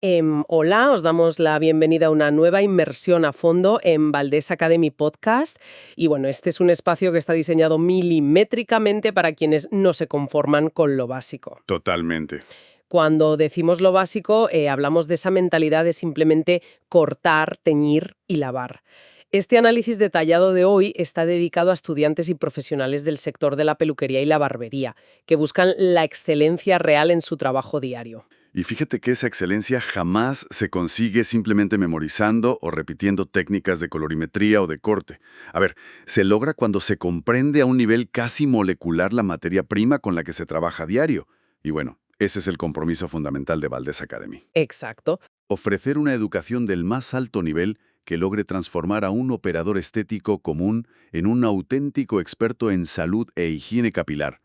Hola, os damos la bienvenida a una nueva inmersión a fondo en Valdés Academy Podcast. Y bueno, este es un espacio que está diseñado milimétricamente para quienes no se conforman con lo básico. Totalmente. Cuando decimos lo básico, hablamos de esa mentalidad de simplemente cortar, teñir y lavar. Este análisis detallado de hoy está dedicado a estudiantes y profesionales del sector de la peluquería y la barbería, que buscan la excelencia real en su trabajo diario. Y fíjate que esa excelencia jamás se consigue simplemente memorizando o repitiendo técnicas de colorimetría o de corte. A ver, se logra cuando se comprende a un nivel casi molecular la materia prima con la que se trabaja a diario. Y bueno, ese es el compromiso fundamental de Valdés Academy. Exacto. Ofrecer una educación del más alto nivel que logre transformar a un operador estético común en un auténtico experto en salud e higiene capilar.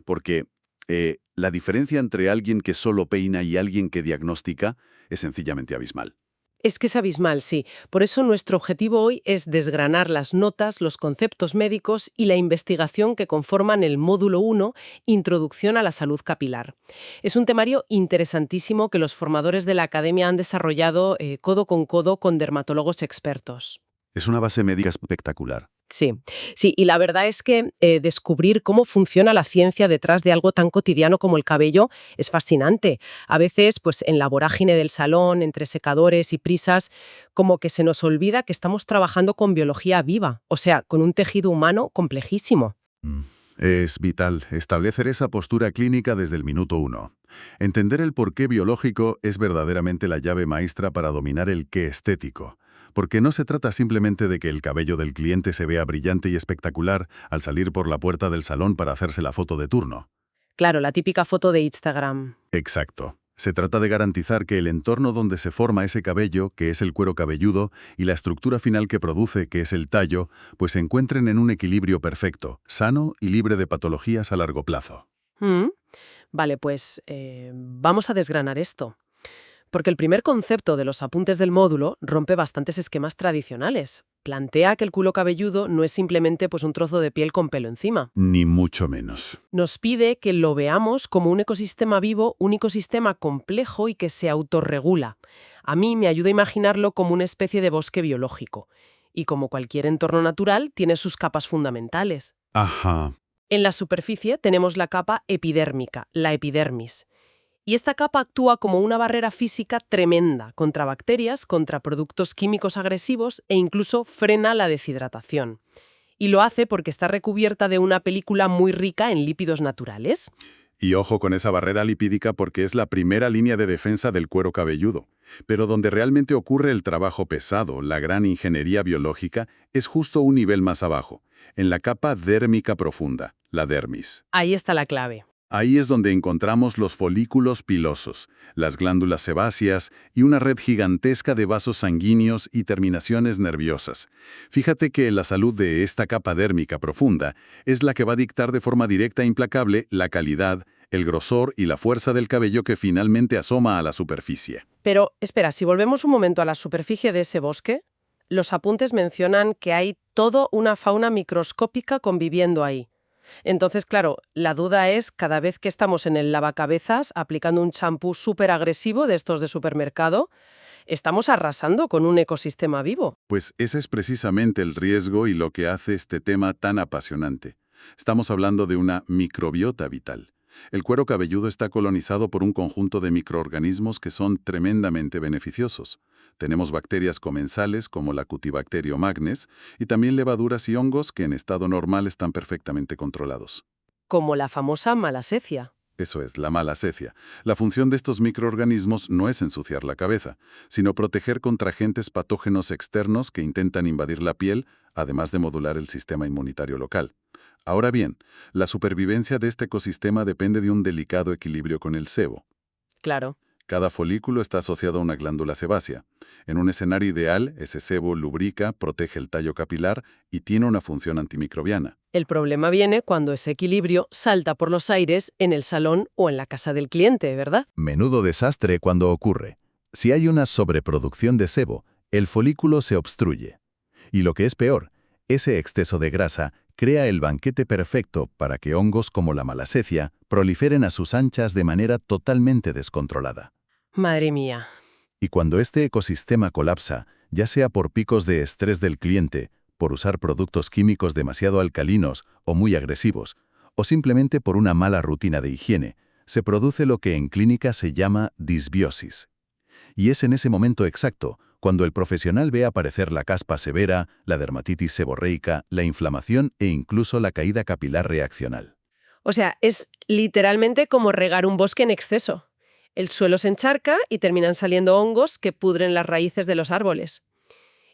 Porque la diferencia entre alguien que solo peina y alguien que diagnostica es sencillamente abismal. Es que es abismal, sí. Por eso nuestro objetivo hoy es desgranar las notas, los conceptos médicos y la investigación que conforman el módulo 1, Introducción a la salud capilar. Es un temario interesantísimo que los formadores de la academia han desarrollado codo con dermatólogos expertos. Es una base médica espectacular. Sí, sí, y la verdad es que descubrir cómo funciona la ciencia detrás de algo tan cotidiano como el cabello es fascinante. A veces, pues en la vorágine del salón, entre secadores y prisas, como que se nos olvida que estamos trabajando con biología viva, o sea, con un tejido humano complejísimo. Mm. Es vital establecer esa postura clínica desde el minuto uno. Entender el porqué biológico es verdaderamente la llave maestra para dominar el qué estético. Porque no se trata simplemente de que el cabello del cliente se vea brillante y espectacular al salir por la puerta del salón para hacerse la foto de turno. Claro, la típica foto de Instagram. Exacto. Se trata de garantizar que el entorno donde se forma ese cabello, que es el cuero cabelludo, y la estructura final que produce, que es el tallo, pues se encuentren en un equilibrio perfecto, sano y libre de patologías a largo plazo. Mm, Vale, pues vamos a desgranar esto. Porque el primer concepto de los apuntes del módulo rompe bastantes esquemas tradicionales. Plantea que el culo cabelludo no es simplemente pues, un trozo de piel con pelo encima. Ni mucho menos. Nos pide que lo veamos como un ecosistema vivo, un ecosistema complejo y que se autorregula. A mí me ayuda a imaginarlo como una especie de bosque biológico. Y como cualquier entorno natural, tiene sus capas fundamentales. Ajá. En la superficie tenemos la capa epidérmica, la epidermis. Y esta capa actúa como una barrera física tremenda contra bacterias, contra productos químicos agresivos e incluso frena la deshidratación. Y lo hace porque está recubierta de una película muy rica en lípidos naturales. Y ojo con esa barrera lipídica porque es la primera línea de defensa del cuero cabelludo. Pero donde realmente ocurre el trabajo pesado, la gran ingeniería biológica, es justo un nivel más abajo, en la capa dérmica profunda, la dermis. Ahí está la clave. Ahí es donde encontramos los folículos pilosos, las glándulas sebáceas y una red gigantesca de vasos sanguíneos y terminaciones nerviosas. Fíjate que la salud de esta capa dérmica profunda es la que va a dictar de forma directa e implacable la calidad, el grosor y la fuerza del cabello que finalmente asoma a la superficie. Pero, espera, si volvemos un momento a la superficie de ese bosque, los apuntes mencionan que hay toda una fauna microscópica conviviendo ahí. Entonces, claro, la duda es, cada vez que estamos en el lavacabezas aplicando un champú súper agresivo de estos de supermercado, estamos arrasando con un ecosistema vivo. Pues ese es precisamente el riesgo y lo que hace este tema tan apasionante. Estamos hablando de una microbiota vital. El cuero cabelludo está colonizado por un conjunto de microorganismos que son tremendamente beneficiosos. Tenemos bacterias comensales como la Cutibacterio magnes y también levaduras y hongos que en estado normal están perfectamente controlados. Como la famosa malacecia. Eso es, la malacecia. La función de estos microorganismos no es ensuciar la cabeza, sino proteger contra agentes patógenos externos que intentan invadir la piel, además de modular el sistema inmunitario local. Ahora bien, la supervivencia de este ecosistema depende de un delicado equilibrio con el sebo. Claro. Cada folículo está asociado a una glándula sebácea. En un escenario ideal, ese sebo lubrica, protege el tallo capilar y tiene una función antimicrobiana. El problema viene cuando ese equilibrio salta por los aires en el salón o en la casa del cliente, ¿verdad? Menudo desastre cuando ocurre. Si hay una sobreproducción de sebo, el folículo se obstruye. Y lo que es peor, ese exceso de grasa crea el banquete perfecto para que hongos como la malacecia proliferen a sus anchas de manera totalmente descontrolada. Madre mía. Y cuando este ecosistema colapsa, ya sea por picos de estrés del cliente, por usar productos químicos demasiado alcalinos o muy agresivos, o simplemente por una mala rutina de higiene, se produce lo que en clínica se llama disbiosis. Y es en ese momento exacto cuando el profesional ve aparecer la caspa severa, la dermatitis seborreica, la inflamación e incluso la caída capilar reaccional. O sea, es literalmente como regar un bosque en exceso. El suelo se encharca y terminan saliendo hongos que pudren las raíces de los árboles.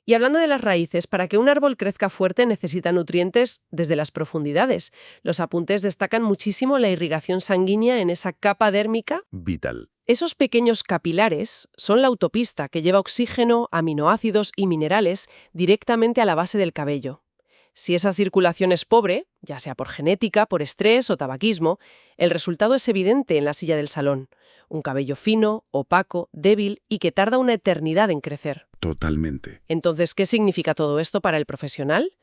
Y hablando de las raíces, para que un árbol crezca fuerte necesita nutrientes desde las profundidades. Los apuntes destacan muchísimo la irrigación sanguínea en esa capa dérmica. Vital. Esos pequeños capilares son la autopista que lleva oxígeno, aminoácidos y minerales directamente a la base del cabello. Si esa circulación es pobre, ya sea por genética, por estrés o tabaquismo, el resultado es evidente en la silla del salón. Un cabello fino, opaco, débil y que tarda una eternidad en crecer. Totalmente. Entonces, ¿qué significa todo esto para el profesional?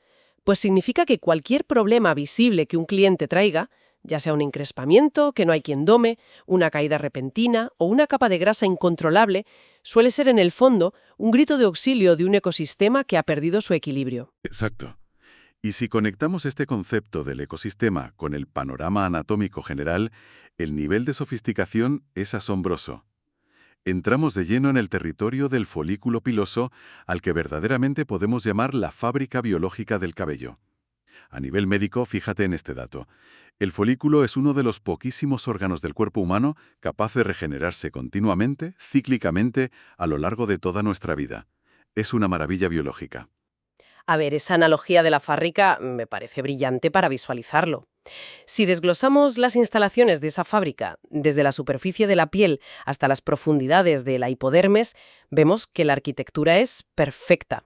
Pues significa que cualquier problema visible que un cliente traiga, ya sea un encrespamiento, que no hay quien dome, una caída repentina o una capa de grasa incontrolable, suele ser en el fondo un grito de auxilio de un ecosistema que ha perdido su equilibrio. Exacto. Y si conectamos este concepto del ecosistema con el panorama anatómico general, el nivel de sofisticación es asombroso. Entramos de lleno en el territorio del folículo piloso, al que verdaderamente podemos llamar la fábrica biológica del cabello. A nivel médico, fíjate en este dato. El folículo es uno de los poquísimos órganos del cuerpo humano capaz de regenerarse continuamente, cíclicamente, a lo largo de toda nuestra vida. Es una maravilla biológica. A ver, esa analogía de la fábrica me parece brillante para visualizarlo. Si desglosamos las instalaciones de esa fábrica, desde la superficie de la piel hasta las profundidades de la hipodermis, vemos que la arquitectura es perfecta.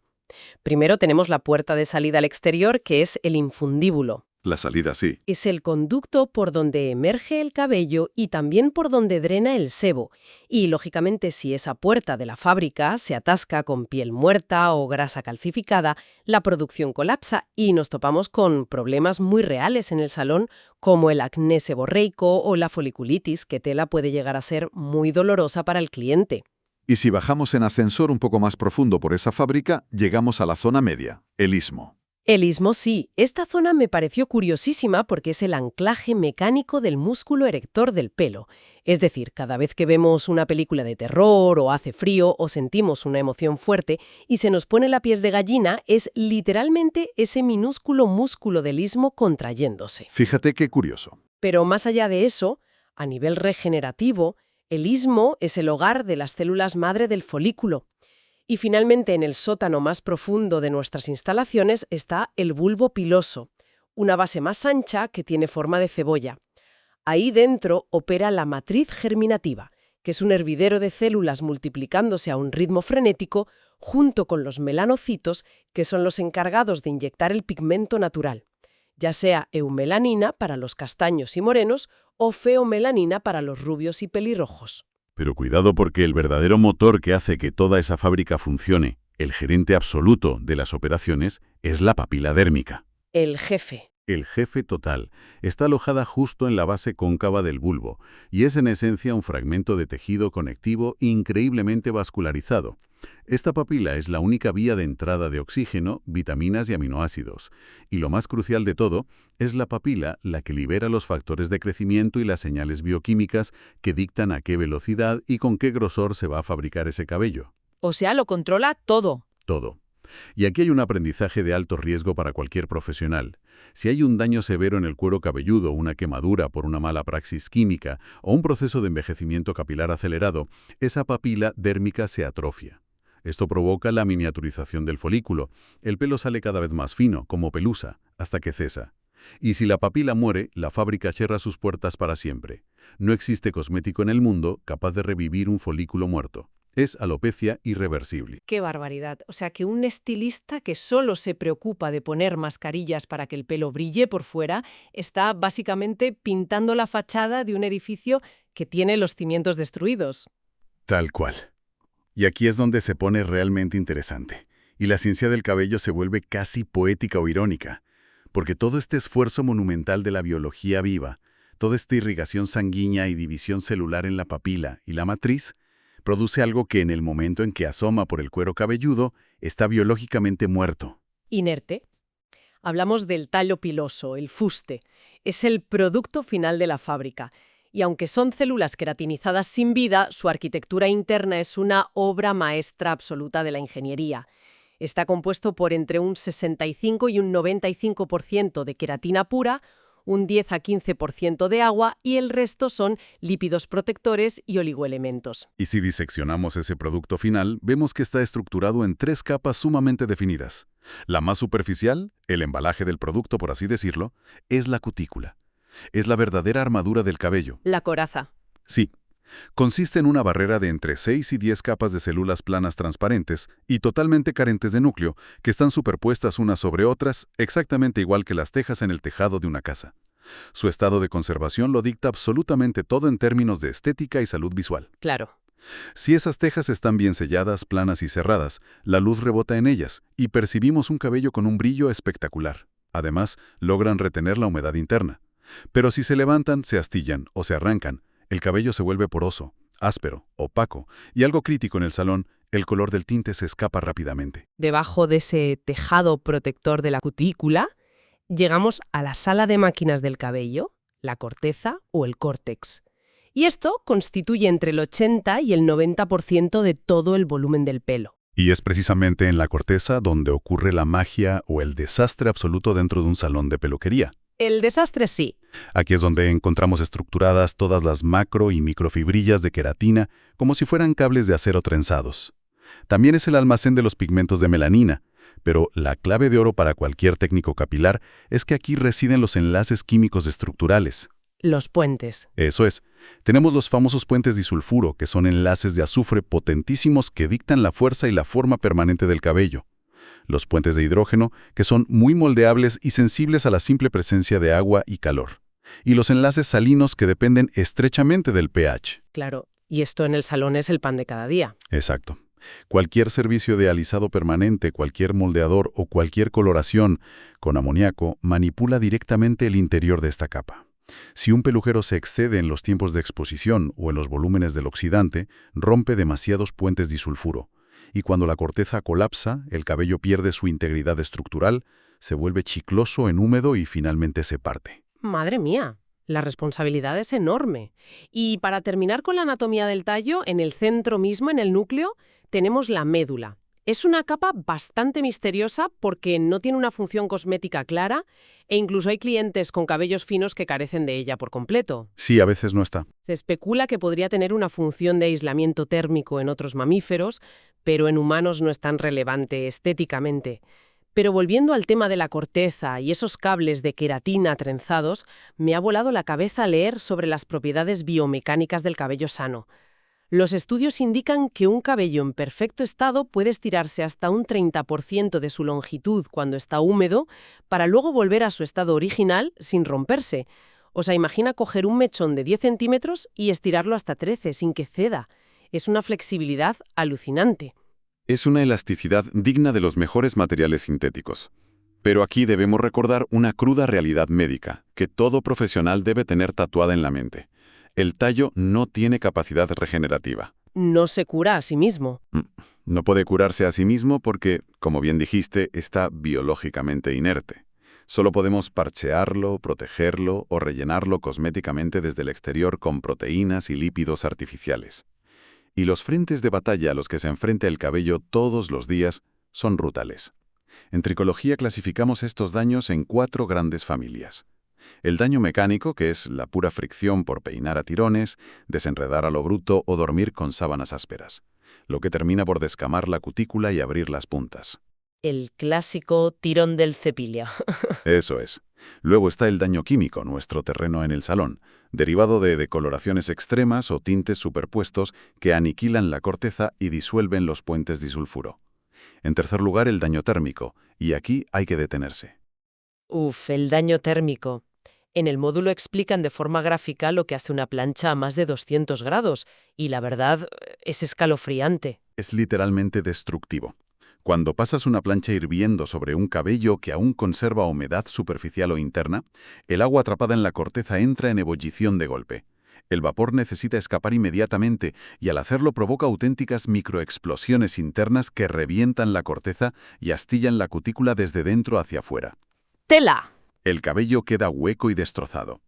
Primero tenemos la puerta de salida al exterior, que es el infundíbulo. La salida sí. Es el conducto por donde emerge el cabello y también por donde drena el sebo. Y, lógicamente, si esa puerta de la fábrica se atasca con piel muerta o grasa calcificada, la producción colapsa y nos topamos con problemas muy reales en el salón, como el acné seborreico o la foliculitis, que tela puede llegar a ser muy dolorosa para el cliente. Y si bajamos en ascensor un poco más profundo por esa fábrica, llegamos a la zona media, el istmo. El istmo sí. Esta zona me pareció curiosísima porque es el anclaje mecánico del músculo erector del pelo. Es decir, cada vez que vemos una película de terror o hace frío o sentimos una emoción fuerte y se nos pone la piel de gallina, es literalmente ese minúsculo músculo del istmo contrayéndose. Fíjate qué curioso. Pero más allá de eso, a nivel regenerativo, el istmo es el hogar de las células madre del folículo. Y finalmente, en el sótano más profundo de nuestras instalaciones está el bulbo piloso, una base más ancha que tiene forma de cebolla. Ahí dentro opera la matriz germinativa, que es un hervidero de células multiplicándose a un ritmo frenético, junto con los melanocitos, que son los encargados de inyectar el pigmento natural, ya sea eumelanina para los castaños y morenos o feomelanina para los rubios y pelirrojos. Pero cuidado porque el verdadero motor que hace que toda esa fábrica funcione, el gerente absoluto de las operaciones, es la papila dérmica. El jefe. El jefe total está alojada justo en la base cóncava del bulbo y es en esencia un fragmento de tejido conectivo increíblemente vascularizado. Esta papila es la única vía de entrada de oxígeno, vitaminas y aminoácidos. Y lo más crucial de todo, es la papila la que libera los factores de crecimiento y las señales bioquímicas que dictan a qué velocidad y con qué grosor se va a fabricar ese cabello. O sea, lo controla todo. Todo. Y aquí hay un aprendizaje de alto riesgo para cualquier profesional. Si hay un daño severo en el cuero cabelludo, una quemadura por una mala praxis química o un proceso de envejecimiento capilar acelerado, esa papila dérmica se atrofia. Esto provoca la miniaturización del folículo. El pelo sale cada vez más fino, como pelusa, hasta que cesa. Y si la papila muere, la fábrica cierra sus puertas para siempre. No existe cosmético en el mundo capaz de revivir un folículo muerto. Es alopecia irreversible. ¡Qué barbaridad! O sea, que un estilista que solo se preocupa de poner mascarillas para que el pelo brille por fuera está básicamente pintando la fachada de un edificio que tiene los cimientos destruidos. Tal cual. Y aquí es donde se pone realmente interesante. Y la ciencia del cabello se vuelve casi poética o irónica. Porque todo este esfuerzo monumental de la biología viva, toda esta irrigación sanguínea y división celular en la papila y la matriz, produce algo que en el momento en que asoma por el cuero cabelludo está biológicamente muerto. Inerte. Hablamos del tallo piloso, el fuste. Es el producto final de la fábrica. Y aunque son células queratinizadas sin vida, su arquitectura interna es una obra maestra absoluta de la ingeniería. Está compuesto por entre un 65 y un 95% de queratina pura, un 10 a 15% de agua y el resto son lípidos protectores y oligoelementos. Y si diseccionamos ese producto final, vemos que está estructurado en 3 capas sumamente definidas. La más superficial, el embalaje del producto, por así decirlo, es la cutícula. Es la verdadera armadura del cabello. La coraza. Sí. Consiste en una barrera de entre 6 y 10 capas de células planas transparentes y totalmente carentes de núcleo, que están superpuestas unas sobre otras, exactamente igual que las tejas en el tejado de una casa. Su estado de conservación lo dicta absolutamente todo en términos de estética y salud visual. Claro. Si esas tejas están bien selladas, planas y cerradas, la luz rebota en ellas y percibimos un cabello con un brillo espectacular. Además, logran retener la humedad interna. Pero si se levantan, se astillan o se arrancan, el cabello se vuelve poroso, áspero, opaco, y algo crítico en el salón, el color del tinte se escapa rápidamente. Debajo de ese tejado protector de la cutícula, llegamos a la sala de máquinas del cabello, la corteza o el córtex. Y esto constituye entre el 80 y el 90% de todo el volumen del pelo. Y es precisamente en la corteza donde ocurre la magia o el desastre absoluto dentro de un salón de peluquería. El desastre sí. Aquí es donde encontramos estructuradas todas las macro y microfibrillas de queratina como si fueran cables de acero trenzados. También es el almacén de los pigmentos de melanina, pero la clave de oro para cualquier técnico capilar es que aquí residen los enlaces químicos estructurales. Los puentes. Eso es. Tenemos los famosos puentes disulfuro, que son enlaces de azufre potentísimos que dictan la fuerza y la forma permanente del cabello. Los puentes de hidrógeno, que son muy moldeables y sensibles a la simple presencia de agua y calor. Y los enlaces salinos que dependen estrechamente del pH. Claro, y esto en el salón es el pan de cada día. Exacto. Cualquier servicio de alisado permanente, cualquier moldeador o cualquier coloración con amoníaco manipula directamente el interior de esta capa. Si un pelujero se excede en los tiempos de exposición o en los volúmenes del oxidante, rompe demasiados puentes disulfuro. Y cuando la corteza colapsa, el cabello pierde su integridad estructural, se vuelve chicloso en húmedo y finalmente se parte. Madre mía, la responsabilidad es enorme. Y para terminar con la anatomía del tallo, en el centro mismo, en el núcleo, tenemos la médula. Es una capa bastante misteriosa porque no tiene una función cosmética clara e incluso hay clientes con cabellos finos que carecen de ella por completo. Sí, a veces no está. Se especula que podría tener una función de aislamiento térmico en otros mamíferos, pero en humanos no es tan relevante estéticamente. Pero volviendo al tema de la corteza y esos cables de queratina trenzados, me ha volado la cabeza leer sobre las propiedades biomecánicas del cabello sano. Los estudios indican que un cabello en perfecto estado puede estirarse hasta un 30% de su longitud cuando está húmedo para luego volver a su estado original sin romperse. O sea, imagina coger un mechón de 10 centímetros y estirarlo hasta 13 sin que ceda. Es una flexibilidad alucinante. Es una elasticidad digna de los mejores materiales sintéticos. Pero aquí debemos recordar una cruda realidad médica, que todo profesional debe tener tatuada en la mente. El tallo no tiene capacidad regenerativa. No se cura a sí mismo. No puede curarse a sí mismo porque, como bien dijiste, está biológicamente inerte. Solo podemos parchearlo, protegerlo o rellenarlo cosméticamente desde el exterior con proteínas y lípidos artificiales. Y los frentes de batalla a los que se enfrenta el cabello todos los días son brutales. En tricología clasificamos estos daños en 4 grandes familias. El daño mecánico, que es la pura fricción por peinar a tirones, desenredar a lo bruto o dormir con sábanas ásperas, lo que termina por descamar la cutícula y abrir las puntas. El clásico tirón del cepillo. Eso es. Luego está el daño químico, nuestro terreno en el salón, derivado de decoloraciones extremas o tintes superpuestos que aniquilan la corteza y disuelven los puentes disulfuro. En tercer lugar, el daño térmico, y aquí hay que detenerse. El daño térmico. En el módulo explican de forma gráfica lo que hace una plancha a más de 200 grados, y la verdad es escalofriante. Es literalmente destructivo. Cuando pasas una plancha hirviendo sobre un cabello que aún conserva humedad superficial o interna, el agua atrapada en la corteza entra en ebullición de golpe. El vapor necesita escapar inmediatamente y al hacerlo provoca auténticas microexplosiones internas que revientan la corteza y astillan la cutícula desde dentro hacia afuera. ¡Tela! El cabello queda hueco y destrozado.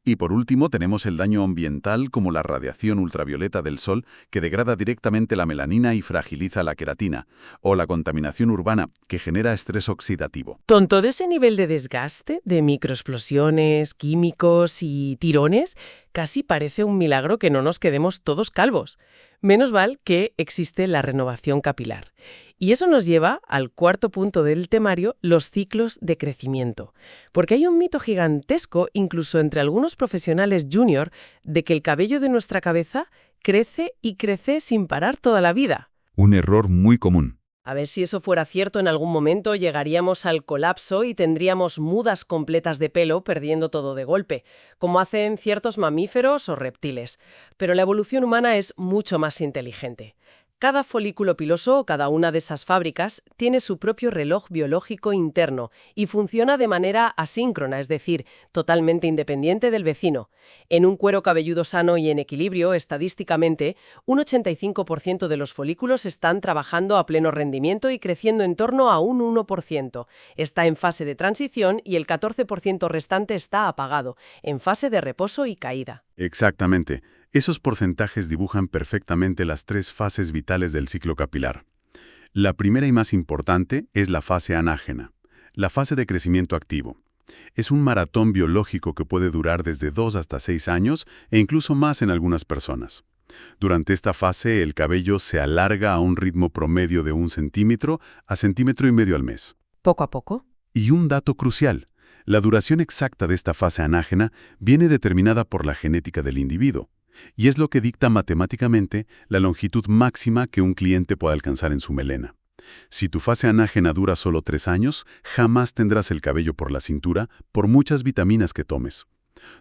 Y por último tenemos el daño ambiental como la radiación ultravioleta del sol que degrada directamente la melanina y fragiliza la queratina, o la contaminación urbana que genera estrés oxidativo. Con todo ese nivel de desgaste, de microexplosiones, químicos y tirones, casi parece un milagro que no nos quedemos todos calvos. Menos mal que existe la renovación capilar. Y eso nos lleva al cuarto punto del temario, los ciclos de crecimiento. Porque hay un mito gigantesco, incluso entre algunos profesionales junior, de que el cabello de nuestra cabeza crece y crece sin parar toda la vida. Un error muy común. A ver si eso fuera cierto, en algún momento llegaríamos al colapso y tendríamos mudas completas de pelo perdiendo todo de golpe, como hacen ciertos mamíferos o reptiles. Pero la evolución humana es mucho más inteligente. Cada folículo piloso o cada una de esas fábricas tiene su propio reloj biológico interno y funciona de manera asíncrona, es decir, totalmente independiente del vecino. En un cuero cabelludo sano y en equilibrio, estadísticamente, un 85% de los folículos están trabajando a pleno rendimiento y creciendo en torno a un 1%. Está en fase de transición y el 14% restante está apagado, en fase de reposo y caída. Exactamente. Esos porcentajes dibujan perfectamente las tres fases vitales del ciclo capilar. La primera y más importante es la fase anágena, la fase de crecimiento activo. Es un maratón biológico que puede durar desde 2 hasta 6 años e incluso más en algunas personas. Durante esta fase, el cabello se alarga a un ritmo promedio de 1 centímetro a centímetro y medio al mes. Poco a poco. Y un dato crucial, la duración exacta de esta fase anágena viene determinada por la genética del individuo. Y es lo que dicta matemáticamente la longitud máxima que un cliente puede alcanzar en su melena. Si tu fase anágena dura solo 3 años, jamás tendrás el cabello por la cintura por muchas vitaminas que tomes.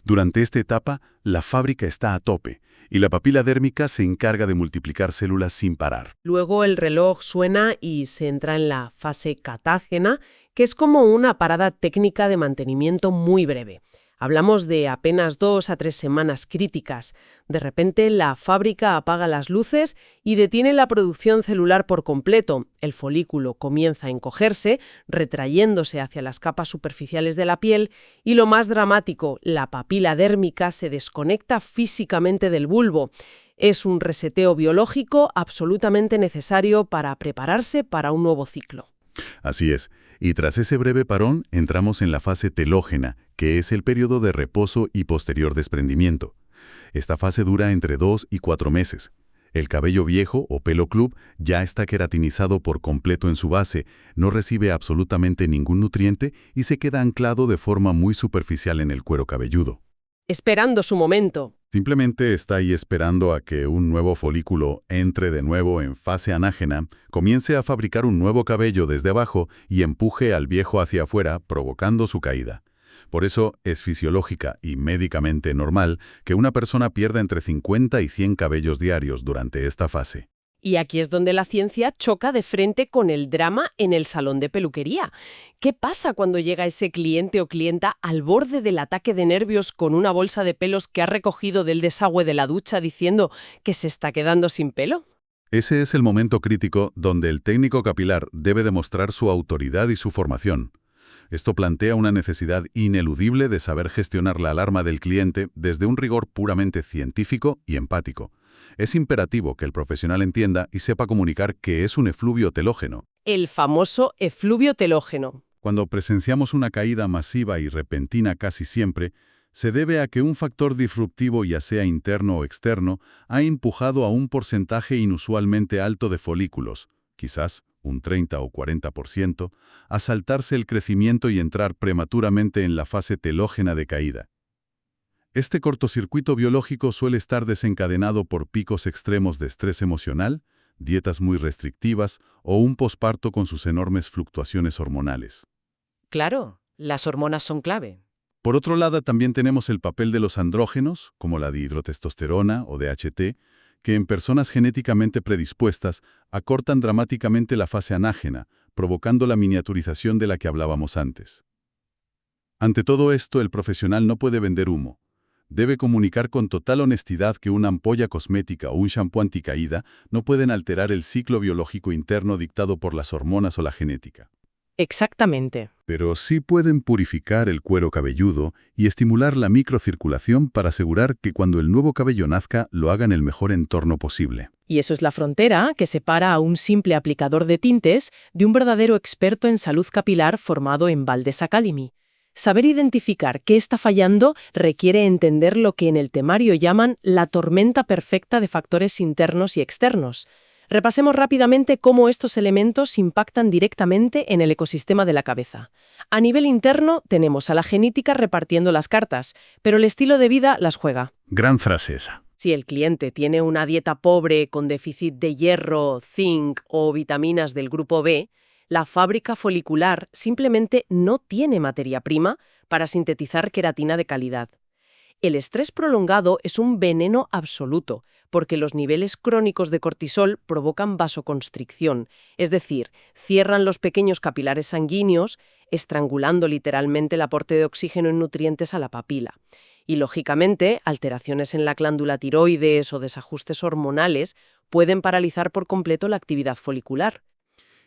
Durante esta etapa, la fábrica está a tope y la papila dérmica se encarga de multiplicar células sin parar. Luego el reloj suena y se entra en la fase catágena, que es como una parada técnica de mantenimiento muy breve. Hablamos de apenas 2 a 3 semanas críticas. De repente la fábrica apaga las luces y detiene la producción celular por completo. El folículo comienza a encogerse, retrayéndose hacia las capas superficiales de la piel y lo más dramático, la papila dérmica se desconecta físicamente del bulbo. Es un reseteo biológico absolutamente necesario para prepararse para un nuevo ciclo. Así es. Y tras ese breve parón, entramos en la fase telógena, que es el periodo de reposo y posterior desprendimiento. Esta fase dura entre 2 y 4 meses. El cabello viejo o pelo club ya está queratinizado por completo en su base, no recibe absolutamente ningún nutriente y se queda anclado de forma muy superficial en el cuero cabelludo. Esperando su momento. Simplemente está ahí esperando a que un nuevo folículo entre de nuevo en fase anágena, comience a fabricar un nuevo cabello desde abajo y empuje al viejo hacia afuera, provocando su caída. Por eso es fisiológica y médicamente normal que una persona pierda entre 50 y 100 cabellos diarios durante esta fase. Y aquí es donde la ciencia choca de frente con el drama en el salón de peluquería. ¿Qué pasa cuando llega ese cliente o clienta al borde del ataque de nervios con una bolsa de pelos que ha recogido del desagüe de la ducha diciendo que se está quedando sin pelo? Ese es el momento crítico donde el técnico capilar debe demostrar su autoridad y su formación. Esto plantea una necesidad ineludible de saber gestionar la alarma del cliente desde un rigor puramente científico y empático. Es imperativo que el profesional entienda y sepa comunicar que es un efluvio telógeno. El famoso efluvio telógeno. Cuando presenciamos una caída masiva y repentina casi siempre, se debe a que un factor disruptivo, ya sea interno o externo, ha empujado a un porcentaje inusualmente alto de folículos, quizás un 30 o 40%, a saltarse el crecimiento y entrar prematuramente en la fase telógena de caída. Este cortocircuito biológico suele estar desencadenado por picos extremos de estrés emocional, dietas muy restrictivas o un posparto con sus enormes fluctuaciones hormonales. Claro, las hormonas son clave. Por otro lado, también tenemos el papel de los andrógenos, como la dihidrotestosterona o DHT, que en personas genéticamente predispuestas acortan dramáticamente la fase anágena, provocando la miniaturización de la que hablábamos antes. Ante todo esto, el profesional no puede vender humo. Debe comunicar con total honestidad que una ampolla cosmética o un shampoo anticaída no pueden alterar el ciclo biológico interno dictado por las hormonas o la genética. Exactamente. Pero sí pueden purificar el cuero cabelludo y estimular la microcirculación para asegurar que cuando el nuevo cabello nazca lo haga en el mejor entorno posible. Y eso es la frontera que separa a un simple aplicador de tintes de un verdadero experto en salud capilar formado en Valdés Academy. Saber identificar qué está fallando requiere entender lo que en el temario llaman la tormenta perfecta de factores internos y externos. Repasemos rápidamente cómo estos elementos impactan directamente en el ecosistema de la cabeza. A nivel interno, tenemos a la genética repartiendo las cartas, pero el estilo de vida las juega. Gran frase esa. Si el cliente tiene una dieta pobre con déficit de hierro, zinc o vitaminas del grupo B, la fábrica folicular simplemente no tiene materia prima para sintetizar queratina de calidad. El estrés prolongado es un veneno absoluto, porque los niveles crónicos de cortisol provocan vasoconstricción, es decir, cierran los pequeños capilares sanguíneos, estrangulando literalmente el aporte de oxígeno y nutrientes a la papila. Y, lógicamente, alteraciones en la glándula tiroides o desajustes hormonales pueden paralizar por completo la actividad folicular.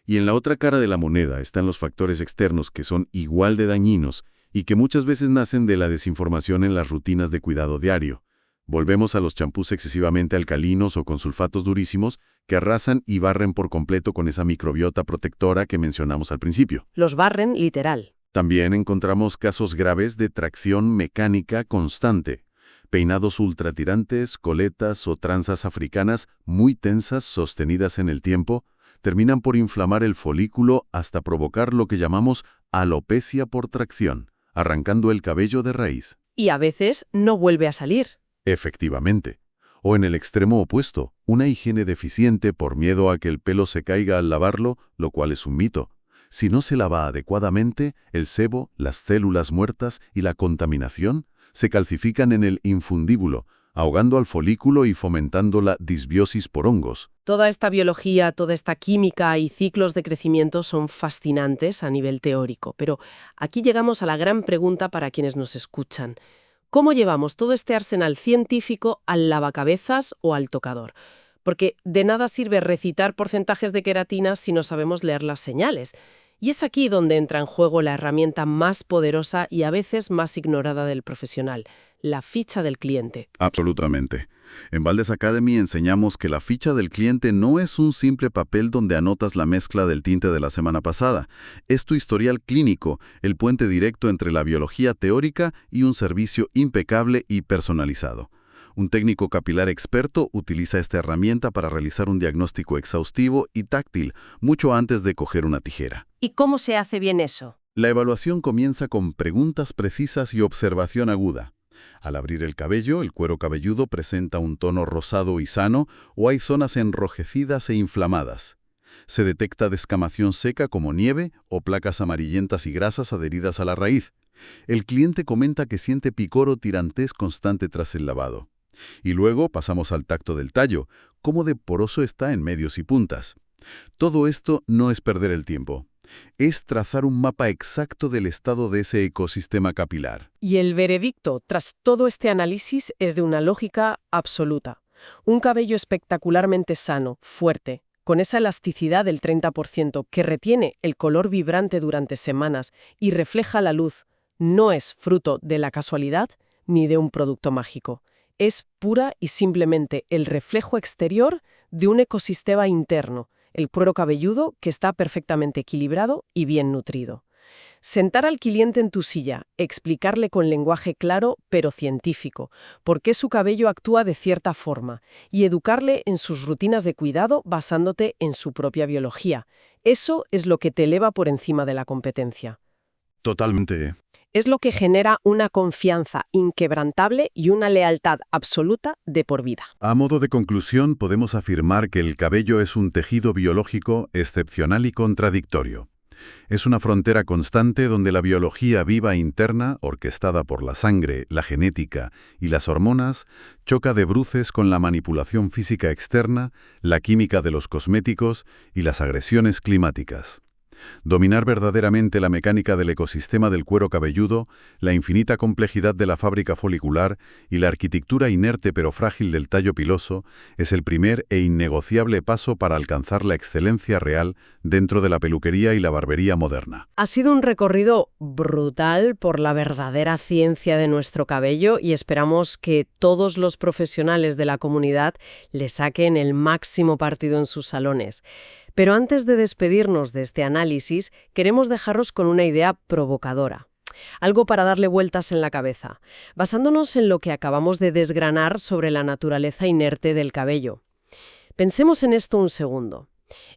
Y en la otra cara de la moneda están los factores externos que son igual de dañinos y que muchas veces nacen de la desinformación en las rutinas de cuidado diario. Volvemos a los champús excesivamente alcalinos o con sulfatos durísimos que arrasan y barren por completo con esa microbiota protectora que mencionamos al principio. Los barren literal. También encontramos casos graves de tracción mecánica constante, peinados ultratirantes, coletas o tranzas africanas muy tensas sostenidas en el tiempo, terminan por inflamar el folículo hasta provocar lo que llamamos alopecia por tracción, arrancando el cabello de raíz. Y a veces no vuelve a salir. Efectivamente. O en el extremo opuesto, una higiene deficiente por miedo a que el pelo se caiga al lavarlo, lo cual es un mito. Si no se lava adecuadamente, el sebo, las células muertas y la contaminación se calcifican en el infundíbulo, ahogando al folículo y fomentando la disbiosis por hongos. Toda esta biología, toda esta química y ciclos de crecimiento son fascinantes a nivel teórico, pero aquí llegamos a la gran pregunta para quienes nos escuchan. ¿Cómo llevamos todo este arsenal científico al lavacabezas o al tocador? Porque de nada sirve recitar porcentajes de queratina si no sabemos leer las señales. Y es aquí donde entra en juego la herramienta más poderosa y a veces más ignorada del profesional, la ficha del cliente. Absolutamente. En Valdés Academy enseñamos que la ficha del cliente no es un simple papel donde anotas la mezcla del tinte de la semana pasada. Es tu historial clínico, el puente directo entre la biología teórica y un servicio impecable y personalizado. Un técnico capilar experto utiliza esta herramienta para realizar un diagnóstico exhaustivo y táctil, mucho antes de coger una tijera. ¿Y cómo se hace bien eso? La evaluación comienza con preguntas precisas y observación aguda. Al abrir el cabello, el cuero cabelludo presenta un tono rosado y sano o hay zonas enrojecidas e inflamadas. Se detecta descamación seca como nieve o placas amarillentas y grasas adheridas a la raíz. El cliente comenta que siente picor o tirantez constante tras el lavado. Y luego pasamos al tacto del tallo, cómo de poroso está en medios y puntas. Todo esto no es perder el tiempo. Es trazar un mapa exacto del estado de ese ecosistema capilar. Y el veredicto, tras todo este análisis, es de una lógica absoluta. Un cabello espectacularmente sano, fuerte, con esa elasticidad del 30% que retiene el color vibrante durante semanas y refleja la luz, no es fruto de la casualidad ni de un producto mágico. Es pura y simplemente el reflejo exterior de un ecosistema interno, el cuero cabelludo que está perfectamente equilibrado y bien nutrido. Sentar al cliente en tu silla, explicarle con lenguaje claro pero científico por qué su cabello actúa de cierta forma y educarle en sus rutinas de cuidado basándote en su propia biología. Eso es lo que te eleva por encima de la competencia. Totalmente. Es lo que genera una confianza inquebrantable y una lealtad absoluta de por vida. A modo de conclusión, podemos afirmar que el cabello es un tejido biológico excepcional y contradictorio. Es una frontera constante donde la biología viva interna, orquestada por la sangre, la genética y las hormonas, choca de bruces con la manipulación física externa, la química de los cosméticos y las agresiones climáticas. Dominar verdaderamente la mecánica del ecosistema del cuero cabelludo, la infinita complejidad de la fábrica folicular y la arquitectura inerte pero frágil del tallo piloso es el primer e innegociable paso para alcanzar la excelencia real dentro de la peluquería y la barbería moderna. Ha sido un recorrido brutal por la verdadera ciencia de nuestro cabello y esperamos que todos los profesionales de la comunidad le saquen el máximo partido en sus salones. Pero antes de despedirnos de este análisis, queremos dejaros con una idea provocadora. Algo para darle vueltas en la cabeza, basándonos en lo que acabamos de desgranar sobre la naturaleza inerte del cabello. Pensemos en esto un segundo.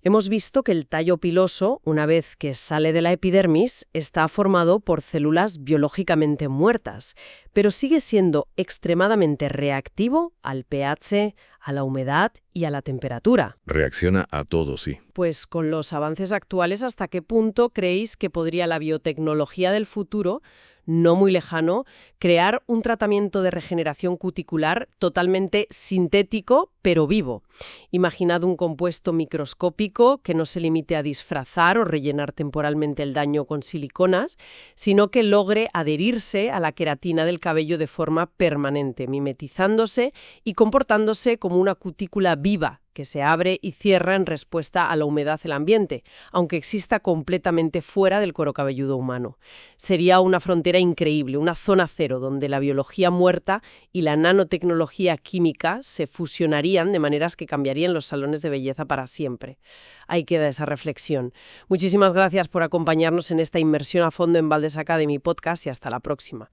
Hemos visto que el tallo piloso, una vez que sale de la epidermis, está formado por células biológicamente muertas, pero sigue siendo extremadamente reactivo al pH, a la humedad y a la temperatura. Reacciona a todo, sí. Pues con los avances actuales, ¿hasta qué punto creéis que podría la biotecnología del futuro, no muy lejano, crear un tratamiento de regeneración cuticular totalmente sintético, pero vivo? Imaginad un compuesto microscópico que no se limite a disfrazar o rellenar temporalmente el daño con siliconas, sino que logre adherirse a la queratina del cabello de forma permanente, mimetizándose y comportándose como una cutícula viva que se abre y cierra en respuesta a la humedad del ambiente, aunque exista completamente fuera del cuero cabelludo humano. Sería una frontera increíble, una zona cero, donde la biología muerta y la nanotecnología química se fusionarían de maneras que cambiarían los salones de belleza para siempre. Ahí queda esa reflexión. Muchísimas gracias por acompañarnos en esta inmersión a fondo en Valdés Academy Podcast y hasta la próxima.